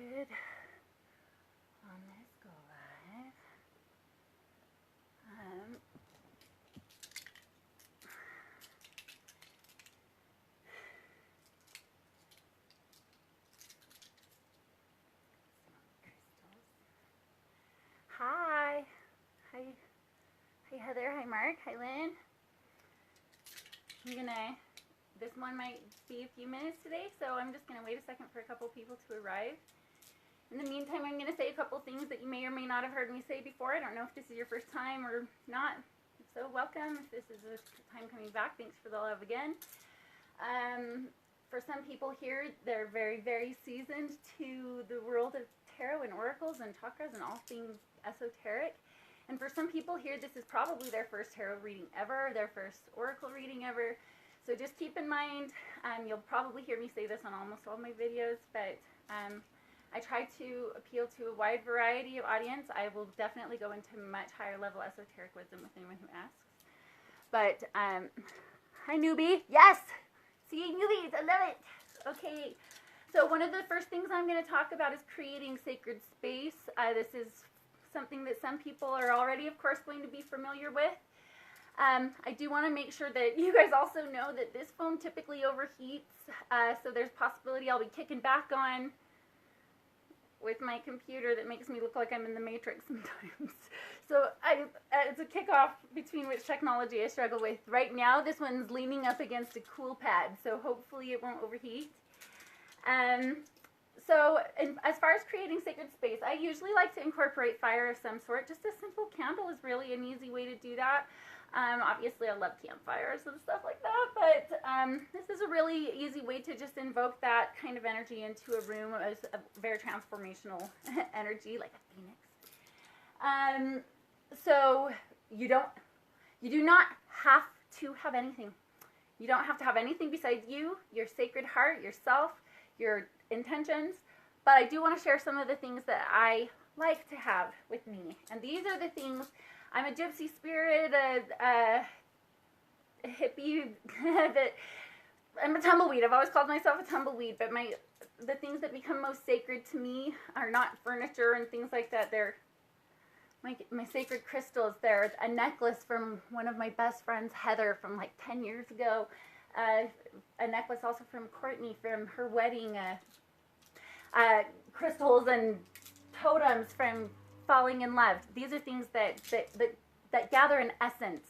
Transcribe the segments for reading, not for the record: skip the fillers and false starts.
started on this go live. Hi. Hi Heather, hi Mark, hi Lynn. This one might be a few minutes today, so I'm just gonna wait a second for a couple people to arrive. In the meantime, I'm gonna say a couple things that you may or may not have heard me say before. I don't know if this is your first time or not. If so, welcome. If this is a time coming back, thanks for the love again. For some people here, they're very, very seasoned to the world of tarot and oracles and chakras and all things esoteric. And for some people here, this is probably their first tarot reading ever, their first oracle reading ever. So just keep in mind, you'll probably hear me say this on almost all my videos, but I try to appeal to a wide variety of audience. I will definitely go into much higher level esoteric wisdom with anyone who asks. But, hi newbie, yes! See, newbies, I love it! Okay, so one of the first things I'm going to talk about is creating sacred space. This is something that some people are already, of course, going to be familiar with. I do want to make sure that you guys also know that this phone typically overheats, so there's possibility I'll be kicking back on with my computer that makes me look like I'm in the Matrix sometimes. So it's a kickoff between which technology I struggle with. Right now, this one's leaning up against a cool pad, so hopefully it won't overheat. So as far as creating sacred space, I usually like to incorporate fire of some sort. Just a simple candle is really an easy way to do that. Obviously, I love campfires and stuff like that, but this is a really easy way to just invoke that kind of energy into a room as a very transformational energy, like a phoenix. So you do not have to have anything. You don't have to have anything besides you, your sacred heart, yourself, your intentions. But I do want to share some of the things that I like to have with me, and these are the things. I'm a gypsy spirit, a hippie, I'm a tumbleweed. I've always called myself a tumbleweed, but the things that become most sacred to me are not furniture and things like that. They're my sacred crystals. They're a necklace from one of my best friends, Heather, from like 10 years ago. A necklace also from Courtney from her wedding. Crystals and totems from falling in love. These are things that gather an essence,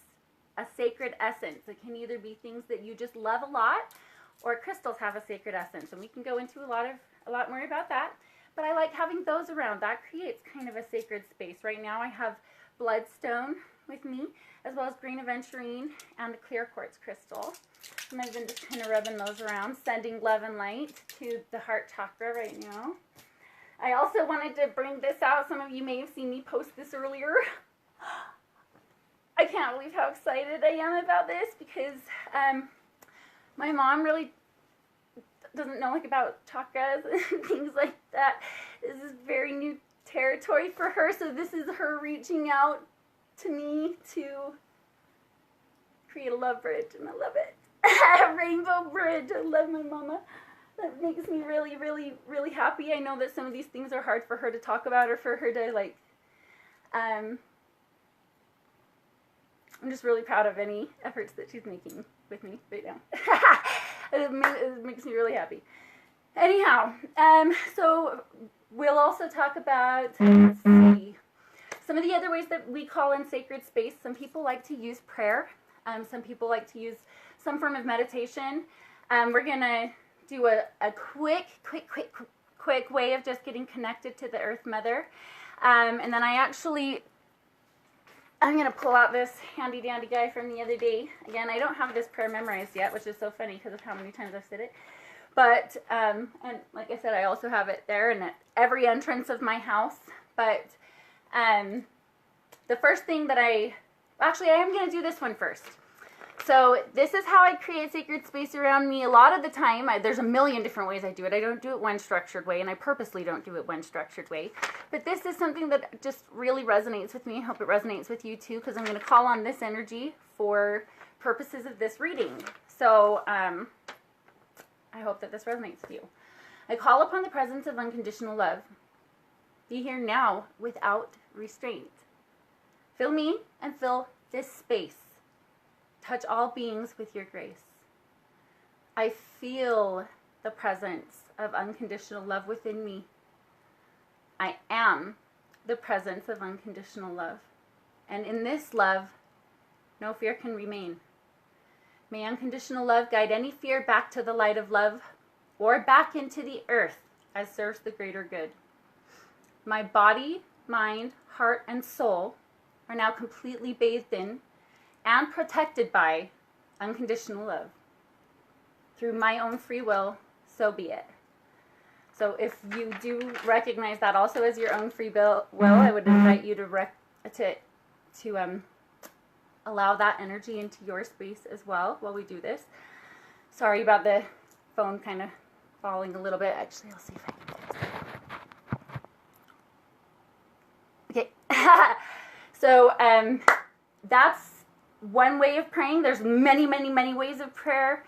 a sacred essence. It can either be things that you just love a lot, or crystals have a sacred essence, and we can go into a lot more about that. But I like having those around. That creates kind of a sacred space. Right now I have bloodstone with me, as well as green aventurine and a clear quartz crystal. And I've been just kind of rubbing those around, sending love and light to the heart chakra right now. I also wanted to bring this out. Some of you may have seen me post this earlier. I can't believe how excited I am about this because my mom really doesn't know about chakras and things like that. This is very new territory for her, so this is her reaching out to me to create a love bridge, and I love it. A rainbow bridge. I love my mama. That makes me really, really, really happy. I know that some of these things are hard for her to talk about or for her to, like, I'm just really proud of any efforts that she's making with me right now. It makes me really happy. Anyhow, so we'll also talk about, let's see, some of the other ways that we call in sacred space. Some people like to use prayer. Some people like to use some form of meditation. We're going to do a quick way of just getting connected to the Earth Mother. And then I'm going to pull out this handy dandy guy from the other day. Again, I don't have this prayer memorized yet, which is so funny because of how many times I've said it. But, and like I said, I also have it there and at every entrance of my house. But the first thing that I am going to do this one first. So this is how I create sacred space around me. A lot of the time, there's a million different ways I do it. I don't do it one structured way, and I purposely don't do it one structured way. But this is something that just really resonates with me. I hope it resonates with you too, because I'm going to call on this energy for purposes of this reading. So I hope that this resonates with you. I call upon the presence of unconditional love. Be here now without restraint. Fill me and fill this space. Touch all beings with your grace. I feel the presence of unconditional love within me. I am the presence of unconditional love. And in this love, no fear can remain. May unconditional love guide any fear back to the light of love or back into the earth as serves the greater good. My body, mind, heart, and soul are now completely bathed in and protected by unconditional love. Through my own free will, so be it. So if you do recognize that also as your own free will, I would invite you to allow that energy into your space as well while we do this. Sorry about the phone kind of falling a little bit. Actually, I'll see if I can do this. Okay. So that's one way of praying. There's many, many, many ways of prayer.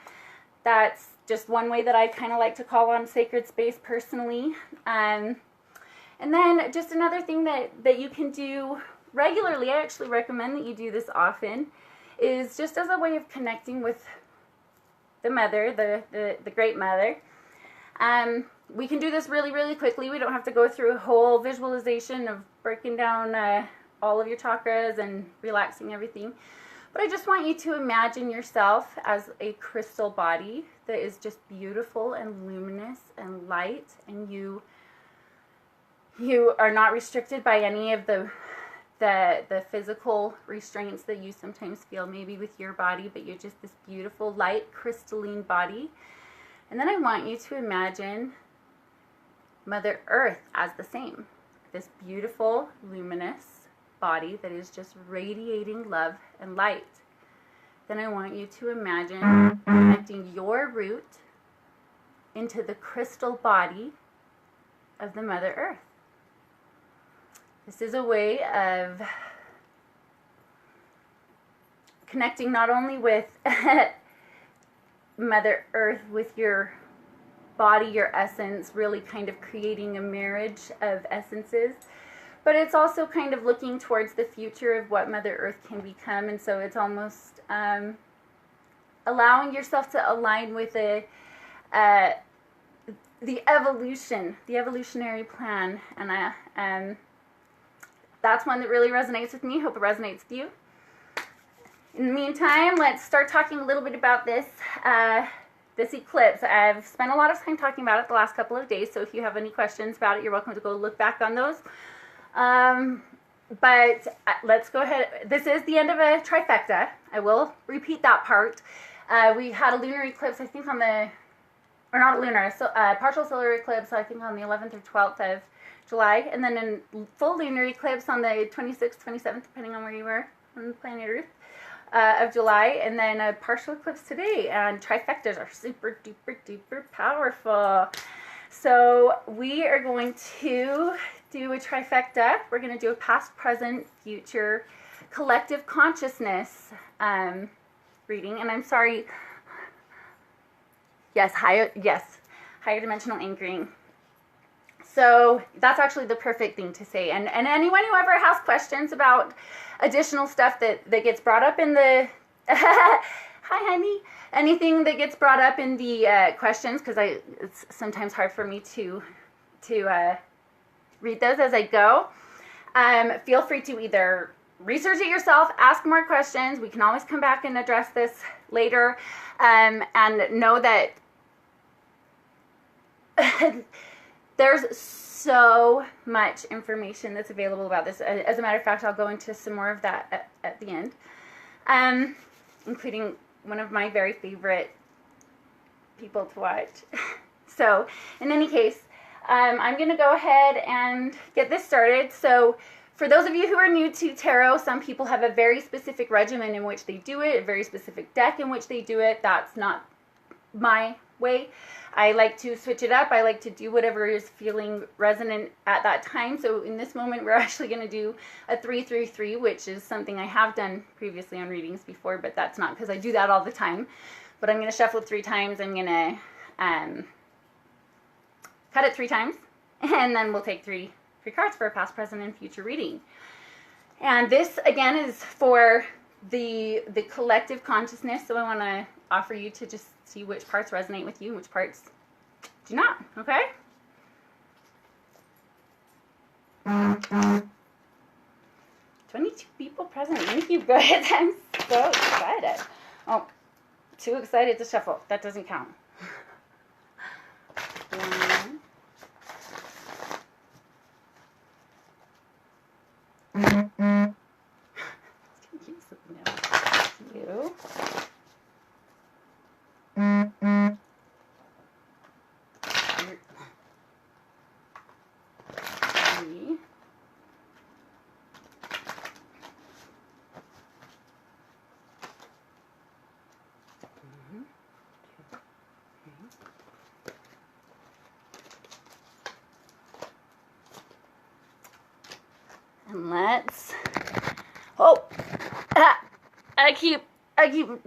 That's just one way that I kind of like to call on sacred space personally. And then just another thing that you can do regularly, I actually recommend that you do this often, is just as a way of connecting with the mother, the great mother. We can do this really, really quickly. We don't have to go through a whole visualization of breaking down all of your chakras and relaxing everything. But I just want you to imagine yourself as a crystal body that is just beautiful and luminous and light, and you are not restricted by any of the physical restraints that you sometimes feel maybe with your body, but you're just this beautiful, light, crystalline body. And then I want you to imagine Mother Earth as the same. This beautiful, luminous body that is just radiating love and light. Then I want you to imagine connecting your root into the crystal body of the Mother Earth. This is a way of connecting not only with Mother Earth, with your body, your essence, really kind of creating a marriage of essences, but it's also kind of looking towards the future of what Mother Earth can become. And so it's almost allowing yourself to align with the evolutionary plan. And that's one that really resonates with me. Hope it resonates with you. In the meantime, let's start talking a little bit about this eclipse. I've spent a lot of time talking about it the last couple of days, so if you have any questions about it, you're welcome to go look back on those. But let's go ahead. This is the end of a trifecta. I will repeat that part. We had a lunar eclipse, I think on the, or not a lunar, partial solar eclipse, I think on the 11th or 12th of July, and then a full lunar eclipse on the 26th, 27th, depending on where you were on planet Earth, of July, and then a partial eclipse today. And trifectas are super duper duper powerful. So we are going to do a trifecta. We're going to do a past, present, future, collective consciousness reading. And I'm sorry, higher dimensional anchoring. So that's actually the perfect thing to say. And anyone who ever has questions about additional stuff that gets brought up in the hi honey, anything that gets brought up in the questions, because it's sometimes hard for me to read those as I go. Feel free to either research it yourself, ask more questions. We can always come back and address this later, and know that there's so much information that's available about this. As a matter of fact, I'll go into some more of that at the end, including one of my very favorite people to watch. So, in any case, I'm going to go ahead and get this started. So, for those of you who are new to tarot, some people have a very specific regimen in which they do it, a very specific deck in which they do it. That's not my way. I like to switch it up. I like to do whatever is feeling resonant at that time. So in this moment, we're actually going to do a 3-3-3, which is something I have done previously on readings before, but that's not because I do that all the time. But I'm going to shuffle it 3 times. I'm going to cut it 3 times, and then we'll take 3 cards for a past, present, and future reading. And this, again, is for the collective consciousness, so I want to offer you to just see which parts resonate with you and which parts do not, okay? 22 people present. Thank you, guys. I'm so excited. Oh, too excited to shuffle. That doesn't count. 1. Two. 3. And let's, oh, I keep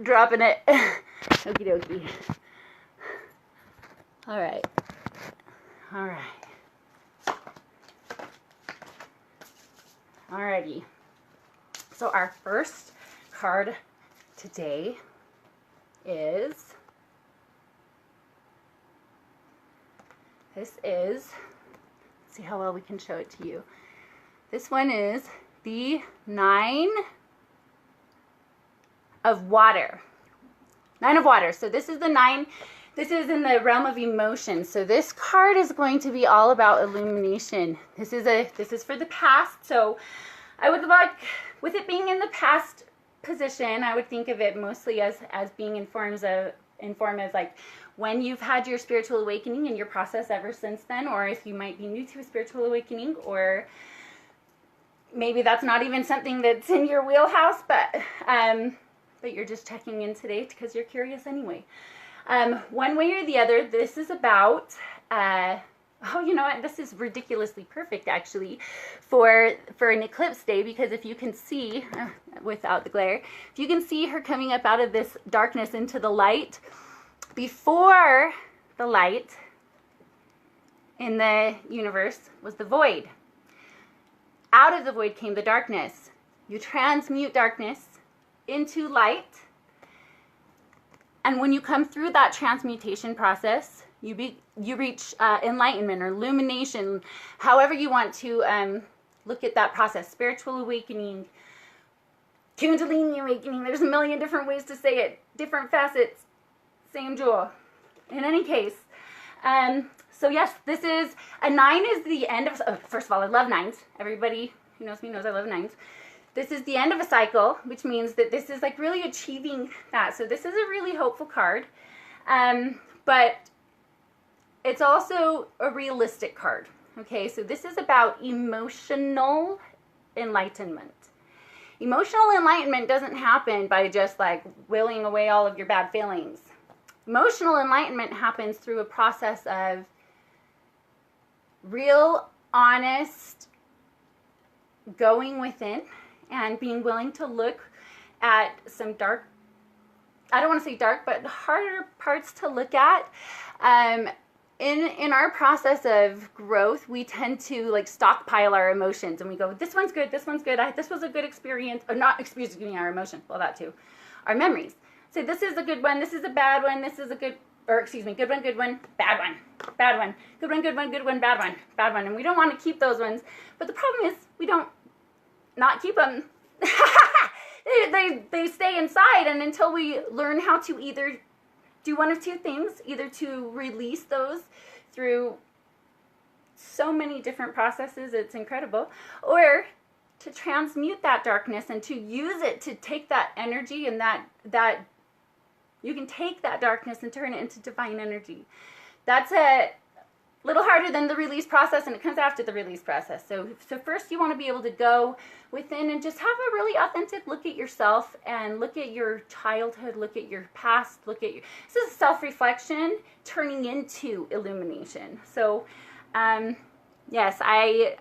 dropping it. Okie dokie. All right. Alrighty. So our first card today is, let's see how well we can show it to you. This one is the 9 of water. 9 of water. So this is the 9. This is in the realm of emotion. So this card is going to be all about illumination. This is for the past. So I would like, with it being in the past position, I would think of it mostly as being in form as like when you've had your spiritual awakening and your process ever since then, or if you might be new to a spiritual awakening, or maybe that's not even something that's in your wheelhouse, but you're just checking in today because you're curious anyway. One way or the other, this is about, oh, you know what, this is ridiculously perfect actually for an eclipse day, because if you can see, without the glare, if you can see her coming up out of this darkness into the light, before the light in the universe was the void. Out of the void came the darkness. You transmute darkness into light. And when you come through that transmutation process, you reach enlightenment or illumination, however you want to look at that process. Spiritual awakening, Kundalini awakening. There's a million different ways to say it. Different facets, same jewel. In any case, so yes, this is, a 9 is the end of, first of all, I love 9s. Everybody who knows me knows I love 9s. This is the end of a cycle, which means that this is like really achieving that. So this is a really hopeful card. But it's also a realistic card. Okay, so this is about emotional enlightenment. Emotional enlightenment doesn't happen by just like willing away all of your bad feelings. Emotional enlightenment happens through a process of real, honest going within and being willing to look at some dark, I don't want to say dark, but harder parts to look at. In our process of growth, we tend to like stockpile our emotions, and we go, this one's good, this was a good experience, or not, excuse me, our emotions, well, that too, our memories. So this is a good one, this is a bad one, this is a good, or excuse me, good one, bad one, bad one, good one, bad one, and we don't want to keep those ones, but the problem is we don't not keep them. they stay inside, and until we learn how to either do one of two things, either to release those through so many different processes, it's incredible, or to transmute that darkness and to use it to take that energy, and that you can take that darkness and turn it into divine energy. That's a little harder than the release process, and it comes after the release process. So first you want to be able to go within and just have a really authentic look at yourself and look at your childhood, look at your past, this is self-reflection turning into illumination. So yes, I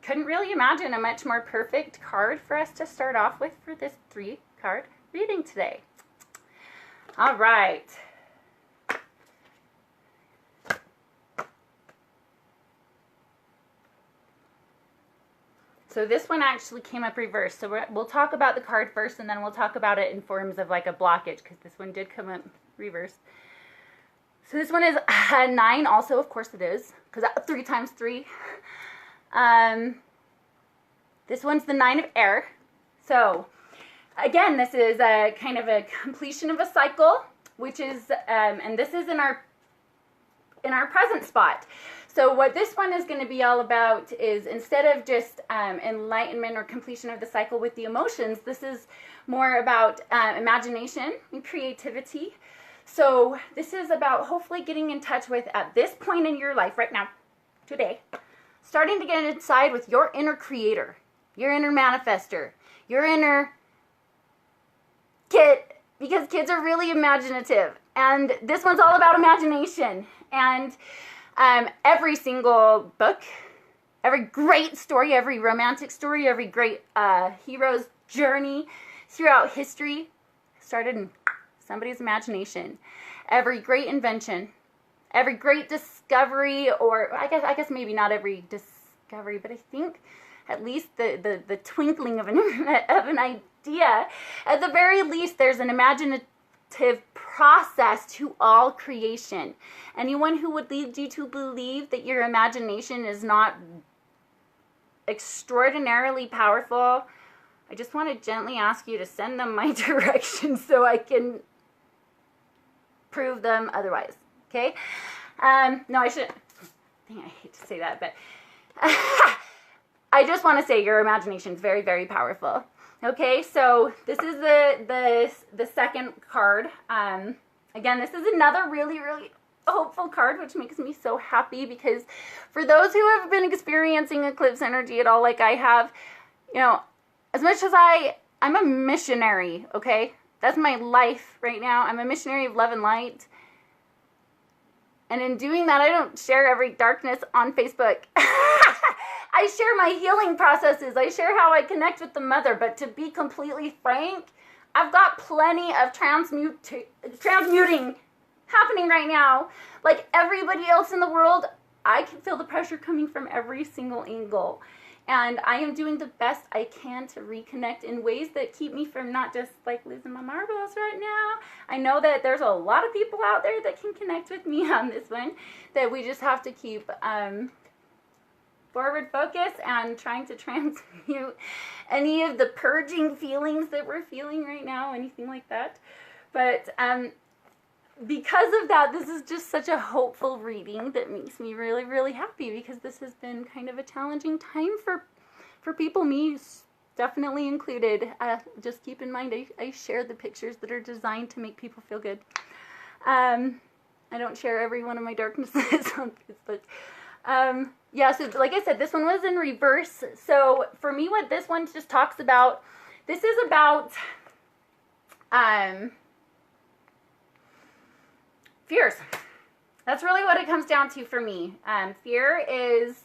couldn't really imagine a much more perfect card for us to start off with for this 3-card reading today. All right. So this one actually came up reversed. So we'll talk about the card first, and then we'll talk about it in forms of like a blockage, because this one did come up reversed. So this one is 9 also, of course it is, because 3 times 3. This one's the 9 of air. So again, this is a kind of a completion of a cycle, which is, and this is in our present spot. So what this one is going to be all about is, instead of just enlightenment or completion of the cycle with the emotions, this is more about imagination and creativity. So this is about hopefully getting in touch with, at this point in your life right now, today, starting to get inside with your inner creator, your inner manifester, your inner kid, because kids are really imaginative. And this one's all about imagination. And every single book, every great story, every romantic story, every great hero's journey throughout history started in somebody's imagination. Every great invention, every great discovery, or I guess maybe not every discovery, but I think at least the twinkling of an idea, at the very least, there's an imaginative process to all creation. Anyone who would lead you to believe that your imagination is not extraordinarily powerful, I just want to gently ask you to send them my direction so I can prove them otherwise. Okay? No, I shouldn't. I hate to say that, but I just want to say your imagination is very, very powerful. Okay, so this is the second card. Again, this is another really, really hopeful card, which makes me so happy, because for those who have been experiencing eclipse energy at all, like I have, you know, as much as I'm a missionary, okay? That's my life right now. I'm a missionary of love and light. And in doing that, I don't share every darkness on Facebook. I share my healing processes. I share how I connect with the mother. But to be completely frank, I've got plenty of transmuting happening right now. Like everybody else in the world, I can feel the pressure coming from every single angle. And I am doing the best I can to reconnect in ways that keep me from not just like losing my marbles right now. I know that there's a lot of people out there that can connect with me on this one, that we just have to keep forward focus and trying to transmute any of the purging feelings that we're feeling right now, anything like that. But because of that, this is just such a hopeful reading that makes me really, really happy, because this has been kind of a challenging time for people, me definitely included. Just keep in mind, I share the pictures that are designed to make people feel good. I don't share every one of my darknesses on Facebook. Yeah, so like I said, this one was in reverse. So for me, what this one just talks about, this is about fears. That's really what it comes down to for me. Fear is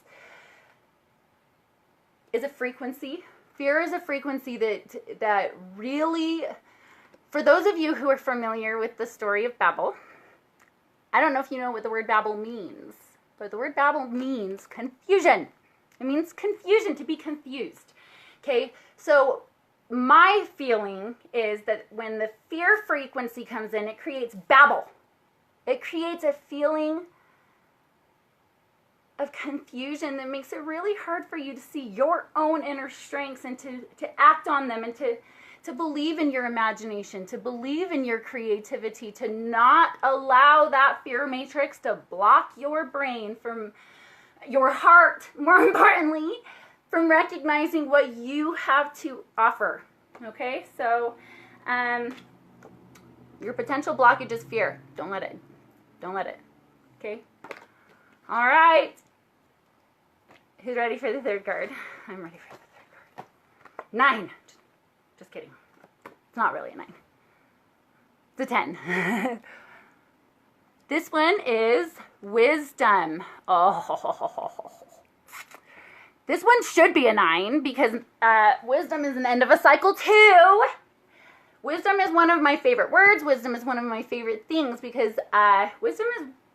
a frequency. Fear is a frequency that really, for those of you who are familiar with the story of Babel, I don't know if you know what the word Babel means, but the word Babel means confusion. It means confusion, to be confused. Okay, so my feeling is that when the fear frequency comes in, it creates Babel. It creates a feeling of confusion that makes it really hard for you to see your own inner strengths and to act on them, and to believe in your imagination, to believe in your creativity, to not allow that fear matrix to block your brain from your heart, more importantly, from recognizing what you have to offer. Okay, so your potential blockage is fear. Don't let it. Don't let it. Okay? All right. Who's ready for the third card? I'm ready for the third card. 9. Just kidding. It's not really a 9. It's a 10. This one is wisdom. Oh. This one should be a 9, because wisdom is an end of a cycle too. Wisdom is one of my favorite words. Wisdom is one of my favorite things, because wisdom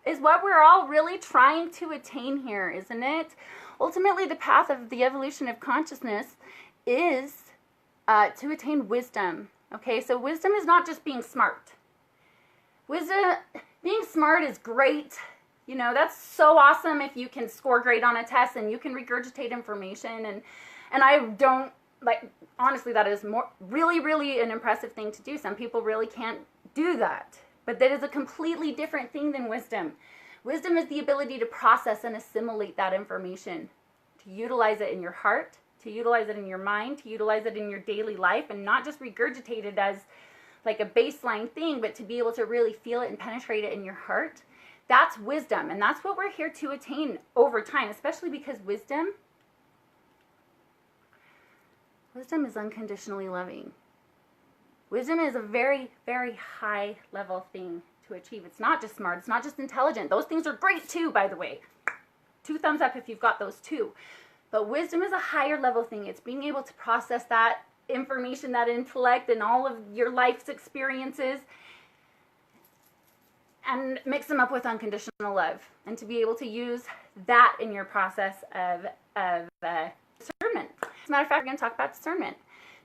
is what we're all really trying to attain here, isn't it? Ultimately, the path of the evolution of consciousness is to attain wisdom. Okay, so wisdom is not just being smart. Being smart is great. You know, that's so awesome if you can score great on a test and you can regurgitate information. And I don't, like, honestly, that is really an impressive thing to do. Some people really can't do that. But that is a completely different thing than wisdom. Wisdom is the ability to process and assimilate that information, to utilize it in your heart, to utilize it in your mind, to utilize it in your daily life, and not just regurgitate it as like a baseline thing, but to be able to really feel it and penetrate it in your heart. That's wisdom, and that's what we're here to attain over time, especially because wisdom is unconditionally loving. Wisdom is a very high level thing to achieve. It's not just smart, it's not just intelligent. Those things are great too, by the way. 2 thumbs up if you've got those too. But wisdom is a higher level thing. It's being able to process that information, that intellect, and all of your life's experiences and mix them up with unconditional love, and to be able to use that in your process of discernment. As a matter of fact, we're going to talk about discernment.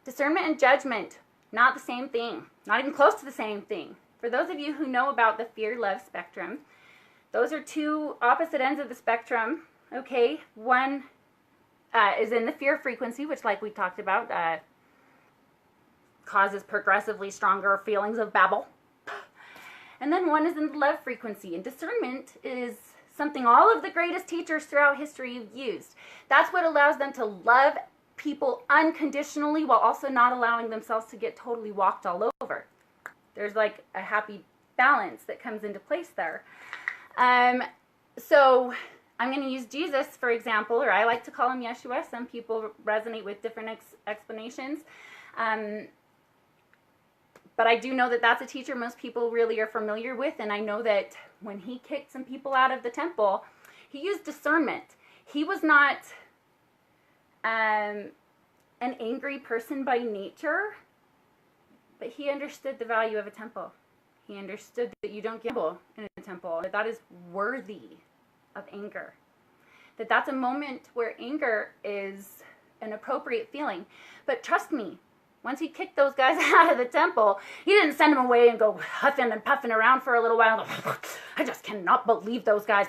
Discernment and judgment, not the same thing, not even close to the same thing. For those of you who know about the fear-love spectrum, those are 2 opposite ends of the spectrum, okay? One is in the fear frequency, which, like we talked about, causes progressively stronger feelings of babble. And then one is in the love frequency. And discernment is something all of the greatest teachers throughout history have used. That's what allows them to love people unconditionally while also not allowing themselves to get totally walked all over. There's like a happy balance that comes into place there. So I'm going to use Jesus, for example, or I like to call him Yeshua. Some people resonate with different explanations. But I do know that that's a teacher most people really are familiar with, and I know that when he kicked some people out of the temple, he used discernment. He was not an angry person by nature, but he understood the value of a temple. He understood that you don't gamble in a temple, that is worthy of anger. That's a moment where anger is an appropriate feeling. But trust me, once he kicked those guys out of the temple, he didn't send them away and go huffing and puffing around for a little while. I just cannot believe those guys.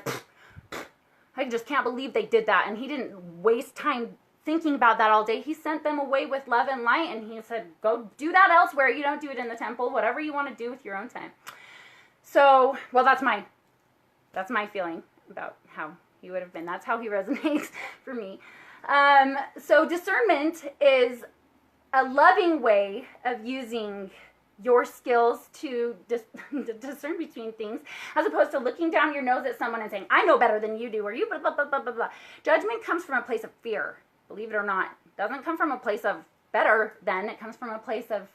I just can't believe they did that. And he didn't waste time thinking about that all day. He sent them away with love and light, and he said, go do that elsewhere. You don't do it in the temple. Whatever you want to do with your own time. So, well, that's my feeling about how he would have been. That's how he resonates for me. So discernment is a loving way of using your skills to discern between things, as opposed to looking down your nose at someone and saying, I know better than you do, or you blah, blah, blah, blah, blah, blah. Judgment comes from a place of fear, believe it or not. It doesn't come from a place of better than, it comes from a place of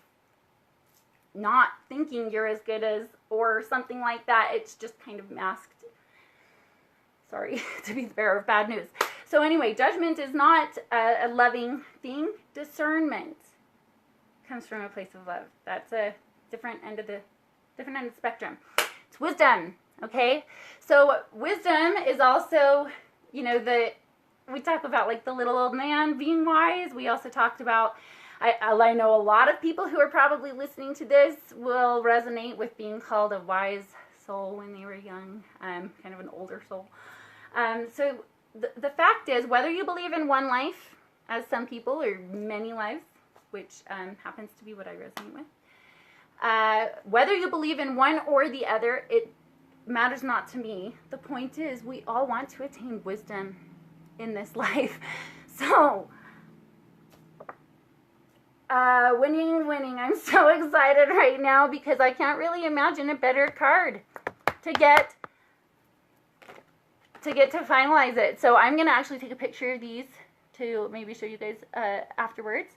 not thinking you're as good as, or something like that. It's just kind of masked. Sorry to be the bearer of bad news. So anyway, judgment is not a loving thing. Discernment comes from a place of love. That's a different end of the spectrum. It's wisdom, okay? So wisdom is also, you know, we talk about like the little old man being wise. We also talked about, I know a lot of people who are probably listening to this will resonate with being called a wise soul when they were young, kind of an older soul. So the fact is, whether you believe in one life, as some people, or many lives, which happens to be what I resonate with, whether you believe in one or the other, it matters not to me. The point is, we all want to attain wisdom in this life. So, winning. I'm so excited right now because I can't really imagine a better card to get to finalize it. So I'm going to actually take a picture of these to maybe show you guys afterwards.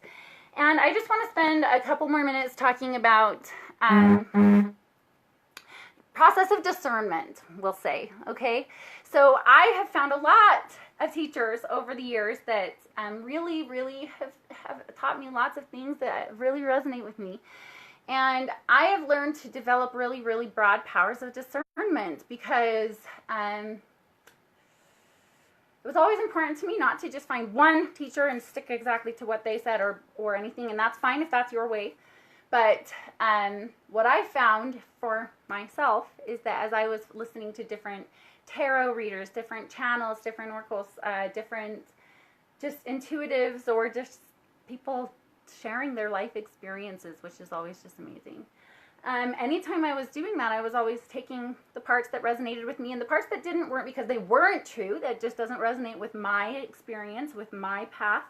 And I just want to spend a couple more minutes talking about process of discernment, we'll say, okay? So I have found a lot of teachers over the years that really have taught me lots of things that really resonate with me. And I have learned to develop really broad powers of discernment because was always important to me not to just find one teacher and stick exactly to what they said or anything, and that's fine if that's your way. But what I found for myself is that as I was listening to different tarot readers, different channels, different oracles, different just intuitives, or just people sharing their life experiences, which is always just amazing. Anytime I was doing that, I was always taking the parts that resonated with me, and the parts that didn't weren't because they weren't true. That just doesn't resonate with my experience, with my path.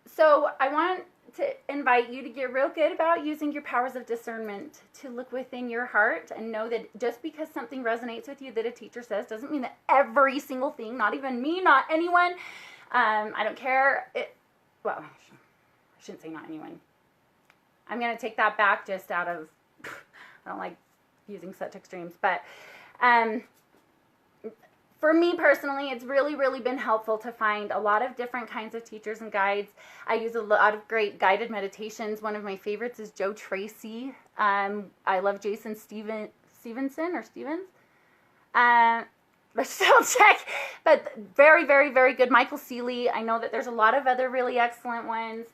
So I want to invite you to get real good about using your powers of discernment to look within your heart and know that just because something resonates with you that a teacher says doesn't mean that every single thing, not even me, not anyone, I don't care. Well, I shouldn't say not anyone. I'm going to take that back just out of, I don't like using such extremes, but for me personally, it's really, really been helpful to find a lot of different kinds of teachers and guides. I use a lot of great guided meditations. One of my favorites is Joe Tracy. I love Jason Stevenson or Stevens. Let's still check. But very, very, very good. Michael Seeley. I know that there's a lot of other really excellent ones.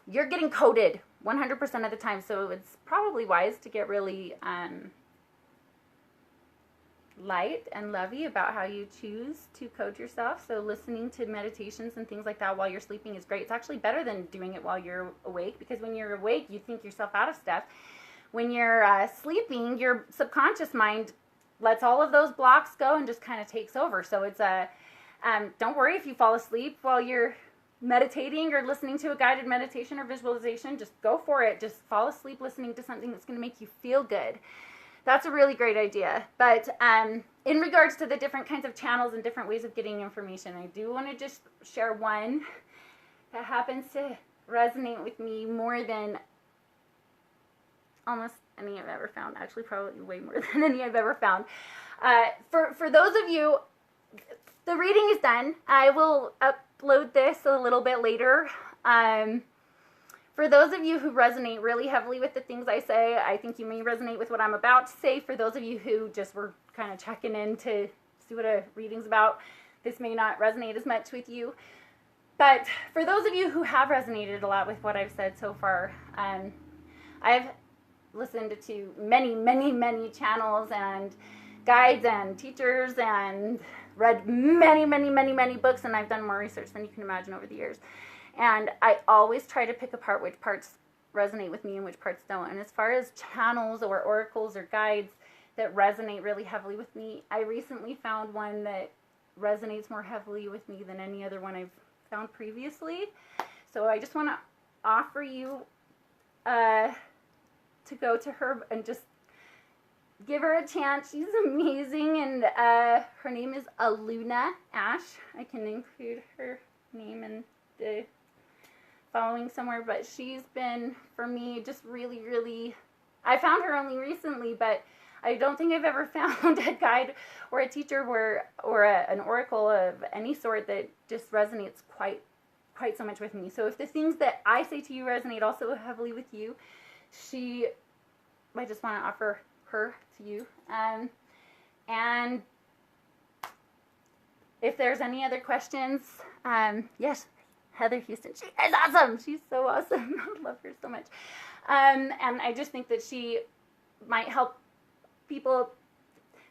You're getting coded 100% of the time, so it's probably wise to get really light and lovey about how you choose to code yourself. So listening to meditations and things like that while you're sleeping is great. It's actually better than doing it while you're awake, because when you're awake, you think yourself out of stuff. When you're sleeping, your subconscious mind lets all of those blocks go and just kind of takes over. So it's don't worry if you fall asleep while you're meditating or listening to a guided meditation or visualization. Just go for it. Just fall asleep listening to something that's going to make you feel good. That's a really great idea. But in regards to the different kinds of channels and different ways of getting information, I do want to just share one that happens to resonate with me more than almost any I've ever found. Actually, probably way more than any I've ever found. For those of you, the reading is done. I will upload this a little bit later. For those of you who resonate really heavily with the things I say, I think you may resonate with what I'm about to say. For those of you who just were kind of checking in to see what a reading's about, this may not resonate as much with you. But for those of you who have resonated a lot with what I've said so far, I've listened to many, many, many channels and guides and teachers and read many, many, many, many books, and I've done more research than you can imagine over the years. And I always try to pick apart which parts resonate with me and which parts don't. And as far as channels or oracles or guides that resonate really heavily with me, I recently found one that resonates more heavily with me than any other one I've found previously. So I just want to offer you to go to her and just give her a chance. She's amazing, and her name is Aluna Ash. I can include her name in the following somewhere, but she's been, for me, just really, really, I found her only recently, but I don't think I've ever found a guide or a teacher or an oracle of any sort that just resonates quite so much with me. So if the things that I say to you resonate also heavily with you, I just want to offer her to you. And if there's any other questions, yes, Heather Houston, she is awesome. She's so awesome. I love her so much. And I just think that she might help people.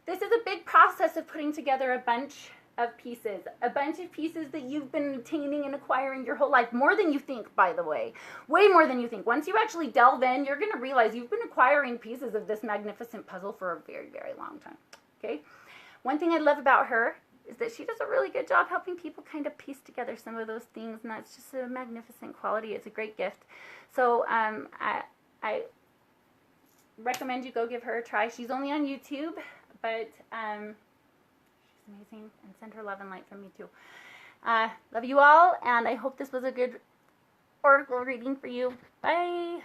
This is a big process of putting together a bunch of pieces that you've been obtaining and acquiring your whole life, more than you think, by the way, way more than you think. Once you actually delve in, you're going to realize you've been acquiring pieces of this magnificent puzzle for a very, very long time. Okay. One thing I love about her is that she does a really good job helping people kind of piece together some of those things, and that's just a magnificent quality. It's a great gift. So I recommend you go give her a try. She's only on YouTube, but she's amazing, and send her love and light from me too. Love you all, and I hope this was a good oracle reading for you. Bye.